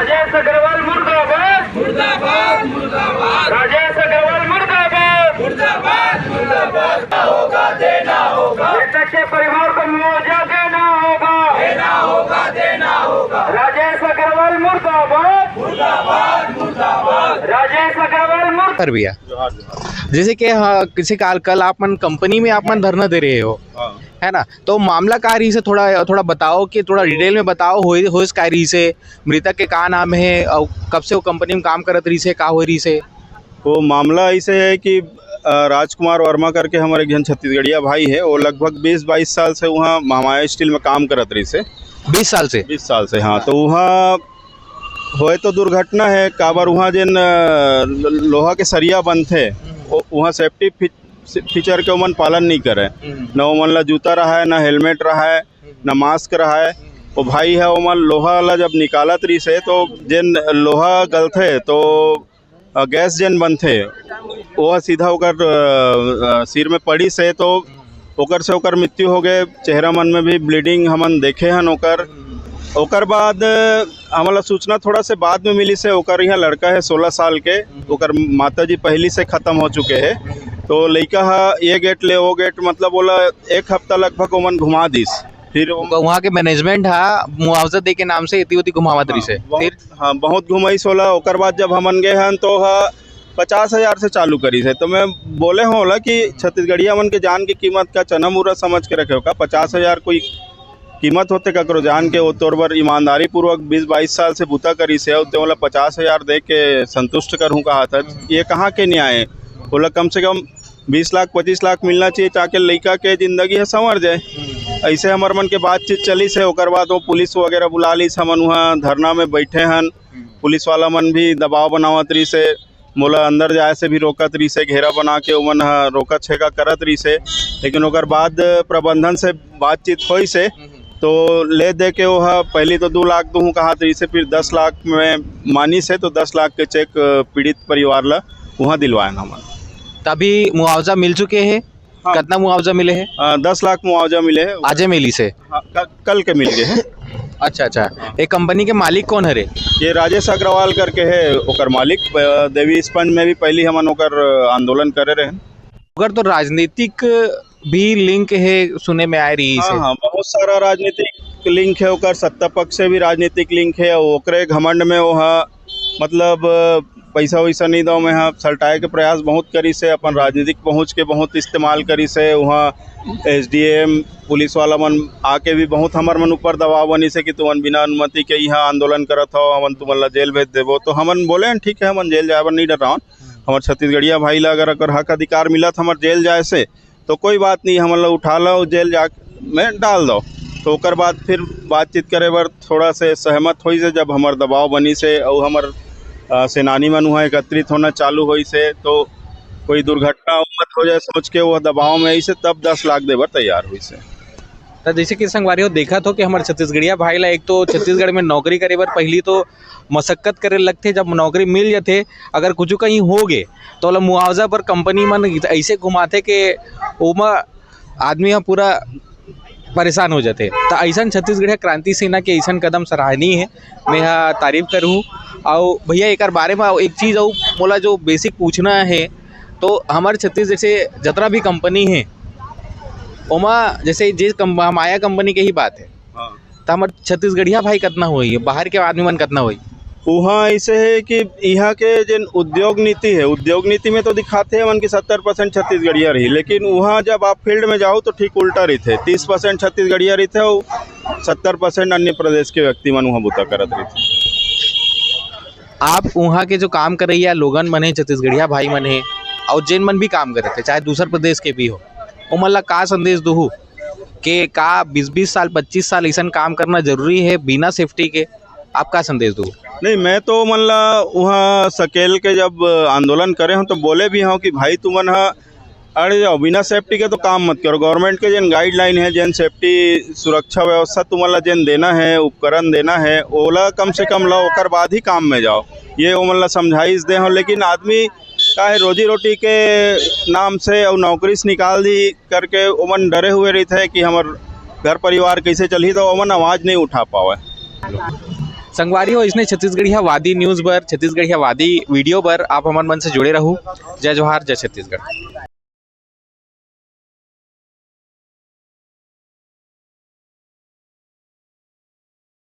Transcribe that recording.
राजेश अग्रवाल मुर्दाबाद मुर्दाबाद मुर्दाबाद। राजेश अग्रवाल मुर्दाबाद मुर्दाबाद मुर्दाबाद। होगा देना होगा, मृतक के परिवार को मुआवजा देना होगा, देना होगा देना होगा। राजेश अग्रवाल मुर्दाबाद मुर्दाबाद मुर्दाबाद। राजेश अग्रवाल मुर्दाबाद। कर भैया जैसे कि किसी कल आप मन कंपनी में आप मन धरना दे रहे हो, है ना, तो मामला का रही से थोड़ा बताओ कि थोड़ा डिटेल में बताओ हो इस रही से, मृतक के का नाम है और कब से वो कंपनी में काम करत रही से, का हो रही से। वो मामला ऐसे है कि राजकुमार वर्मा करके हमारे जन छत्तीसगढ़िया भाई है, वो लगभग 20-22 साल से वहाँ महामाया स्टील में काम करत रही से। 20 साल से 20 साल से, हाँ। तो वहाँ होए तो दुर्घटना है काबर वहाँ जिन लोहा के सरिया बंद थे वहाँ सेफ्टी फीचर के उमन पालन नहीं करे, न उमन ला जूता रहा है, न हेलमेट रहा है, न मास्क रहा है। वो भाई है उमन लोहा ला जब निकालत रही से तो जिन लोहा गल थे तो गैस जिन बंद थे वो सीधा ओकर सिर में पड़ी से तो ओकर से ओकर मृत्यु हो गए। चेहरा मन में भी ब्लीडिंग हमन देखे हन। ओकर बाद हमारा सूचना थोड़ा से बाद में मिली से ओकर यहाँ लड़का है 16 साल के, ओकर माता जी पहली से ख़त्म हो चुके हैं। तो लड़का है ये गेट ले वो गेट, मतलब बोला 1 हफ्ता लगभग उमन घुमा दिस। फिर वहाँ के मैनेजमेंट है मुआवजा दे के नाम से इतनी घुमावत रही से। फिर हाँ बहुत घुमाई सोला। ओकर बाद जब हमन गए हन तो 50,000 से चालू करी से। तो मैं बोले होला कि छत्तीसगढ़िया मन के जान की कीमत का चना मुरा समझ के रखे हो का। 50,000 कोई कीमत होते ककरो जान के, वो तौर पर ईमानदारी पूर्वक 20-22 साल से बूता करी से और बोला 50,000 दे के संतुष्ट करूँ कहा था। ये कहाँ के न्याय बोला, कम से कम 20 लाख 25 लाख मिलना चाहिए ताकि लड़का के ज़िंदगी है संवर जाए। ऐसे हमार मन के बातचीत चली से। ओकर बाद वो पुलिस वगैरह बुला ली, हमन वहाँ धरना में बैठे हन। पुलिस वाला मन भी दबाव बनावत रही से, मोला अंदर जाए से भी रोकत रही से, घेरा बना के उमन रोका छेका करत रही से। लेकिन ओकर बाद प्रबंधन से बातचीत हुई से तो ले दे के वह पहले तो 2 लाख दूँ कहा रही से, फिर 10 लाख में मानी से तो 10 लाख के चेक पीड़ित परिवार ला वहाँ दिलवाए हमन। तभी मुआवजा मिल चुके हैं। हाँ। कितना मुआवजा मिले हैं? 10 लाख मुआवजा मिले है। आज मिली से? हाँ, कल के मिल गए हैं। अच्छा अच्छा। ये कंपनी के मालिक कौन है रे? ये राजेश अग्रवाल करके है ओकर मालिक। देवी स्पंज में भी पहले हमन ओकर आंदोलन करे रहे। अगर तो राजनीतिक भी लिंक है सुने में आ रही है। हाँ, बहुत सारा राजनीतिक लिंक है ओकर, सत्ता पक्ष से भी राजनीतिक लिंक है। ओकरे घमंड में वो मतलब पैसा वैसा नहीं दो में सल्टाए के प्रयास बहुत करी से, अपन राजनीतिक पहुँच के बहुत इस्तेमाल करी से। वहाँ SDM पुलिस वाला मन आके भी बहुत हमार मन ऊपर दबाव बनी से कि तुमन बिना अनुमति के यहाँ आंदोलन करत हो, हमन तुमन ला जेल भेज देवो। तो हमन बोले ठीक है, हमन जेल जाए नहीं डर रहा। हमार छत्तीसगढ़िया भाई ला अगर हक अधिकार मिला था हमार जेल जाए से तो कोई बात नहीं, हमन ला उठा लो जेल जा में डाल दो। तो ओकर बाद फिर बातचीत करे बर थोड़ा से सहमत हुई से, जब हमार दबाव बनी से और हमार सेनानी मन वहाँ एकत्रित होना चालू हुई से तो कोई दुर्घटना मत हो जाए सोच के वो दबाव में ऐसे तब 10 लाख देवर तैयार हुई से। तो जैसे कि संगवारी हो देखा तो कि हमारे छत्तीसगढ़िया भाई ला एक तो छत्तीसगढ़ में नौकरी करे बर पहली तो मशक्कत करे लगते, जब नौकरी मिल जाते अगर कुछ कहीं हो गए तो मुआवजा पर कंपनी मन ऐसे घुमाते कि ओमा आदमी पूरा परेशान हो जाते। तो ऐसा छत्तीसगढ़ क्रांति सेना के ऐसा कदम सराहनीय है, मैं तारीफ करूँ। और भैया एक बारे में एक चीज़ और मोला जो बेसिक पूछना है, तो हमारे छत्तीसगढ़ जैसे जितना भी कंपनी है ओमा जैसे जिस माया कंपनी के ही बात है, तो हमारे छत्तीसगढ़िया भाई कितना हुई, बाहर के आदमी मन कितना हुई? वहाँ ऐसे है कि यहाँ के जिन उद्योग नीति है, उद्योग नीति में तो दिखाते हैं मन की 70% छत्तीसगढ़िया रही, लेकिन वहाँ जब आप फील्ड में जाओ तो ठीक उल्टा रही थे। 30% छत्तीसगढ़िया रही थे और 70% अन्य प्रदेश के व्यक्ति मन वहाँ बुता करत रही थे। आप वहाँ के जो काम कर रही है लोगन मन है, छत्तीसगढ़िया भाई मन है और जिन मन भी काम करे थे चाहे दूसरे प्रदेश के भी हो, वो मतलब का संदेश दूँ कि का 20-20 साल 25 साल ऐसा काम करना जरूरी है बिना सेफ्टी के? आप का संदेश दूँ? नहीं, मैं तो मतलब वहाँ सकेल के जब आंदोलन करे हूँ तो बोले भी हूँ कि भाई तुमन अरे जाओ, बिना सेफ्टी के तो काम मत करो। गवर्नमेंट के जिन गाइडलाइन है, जिन सेफ्टी सुरक्षा व्यवस्था तुम्हारा जिन देना है, उपकरण देना है, ओला कम से कम लो, ओकर बाद ही काम में जाओ। ये वो मतलब समझाइश दे हो। लेकिन आदमी का है रोजी रोटी के नाम से और नौकरी से निकाल दी करके ओमन डरे हुए रहते हैं कि हमार घर परिवार कैसे चली, तो ओमन आवाज़ नहीं उठा पावे। संगवारी हो इसने छत्तीसगढ़िया वादी न्यूज़ बर छत्तीसगढ़िया वादी वीडियो बर आप हमारे मन से जुड़े रहू। जय जोहार, जय छत्तीसगढ़।